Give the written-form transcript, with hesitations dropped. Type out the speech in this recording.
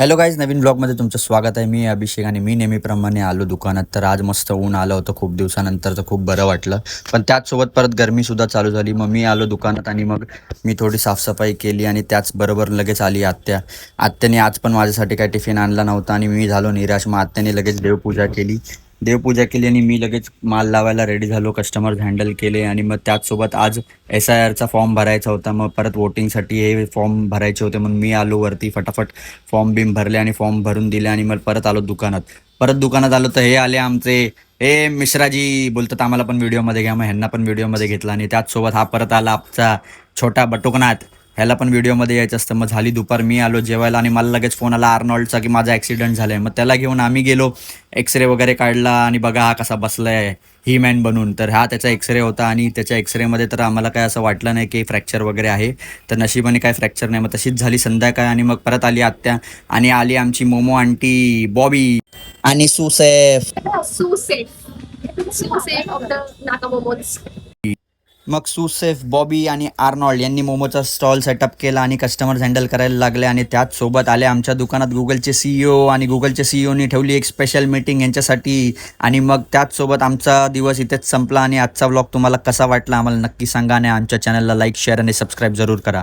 Hello guys, नवीन ब्लॉगमध्ये तुमचं स्वागत आहे. मी अभिषेक आणि मी नेहमीप्रमाणे आलो दुकानात. तर आज मस्त ऊन आलं होतं खूप दिवसानंतर, तर खूप बरं वाटलं. पण त्याचसोबत परत गरमीसुद्धा चालू झाली. मग मी आलो दुकानात आणि मग मी थोडी साफसफाई केली आणि त्याचबरोबर लगेच आली आत्या. आत्याने आज पण माझ्यासाठी काही टिफिन आणला नव्हता आणि मी झालो निराश. मग आत्याने लगेच देवपूजा केली आणि मी लगेच माल लावायला रेडी झालो. कस्टमर्स हँडल केले आणि मग त्याचसोबत आज SIRचा फॉर्म भरायचा होता. मग परत वोटिंगसाठी हे फॉर्म भरायचे होते म्हणून मी आलो वरती. फटाफट फॉर्म बिम भरले आणि फॉर्म भरून दिले आणि मग परत आलो दुकानात. आलो तर हे आले आमचे हे मिश्राजी, बोलतात आम्हाला पण व्हिडिओमध्ये घ्या. मग ह्यांना पण व्हिडिओमध्ये घेतला आणि त्याचसोबत हा परत आला आमचा छोटा बटुकनाथ. ह्याला पण व्हिडिओमध्ये यायचं असतं. मग झाली दुपार, मी आलो जेवायला आणि मला लगेच फोन आला आर्नॉल्डचा की माझा ॲक्सिडेंट झाला आहे. मग त्याला घेऊन आम्ही गेलो. एक्सरे वगैरे काढला आणि बघा हा कसा बसलाय ही मॅन बनून. तर हा त्याचा एक्सरे होता आणि त्याच्या एक्सरेमध्ये तर आम्हाला काय असं वाटलं नाही की फ्रॅक्चर वगैरे आहे. तर नशिबाने काय फ्रॅक्चर नाही. मग तशीच झाली संध्याकाळ आणि मग परत आली आत्या आणि आली आमची मोमो आंटी बॉबी आणि sous chef. So safe. So safe of the Naka momos. मग सुसेफ, बॉबी आणि आर्नॉल्ड यांनी मोमोचा स्टॉल सेटअप केला आणि कस्टमर्स हँडल करायला लागले. आणि त्याचसोबत आले आमच्या दुकानात गुगलचे CEO आणि गुगलचे CEOनी ठेवली एक स्पेशल मीटिंग यांच्यासाठी. आणि मग त्याचसोबत आमचा दिवस इथेच संपला. आणि आजचा व्लॉग तुम्हाला कसा वाटला आम्हाला नक्की सांगा आणि आमच्या चॅनलला लाईक, शेअर आणि सबस्क्राईब जरूर करा.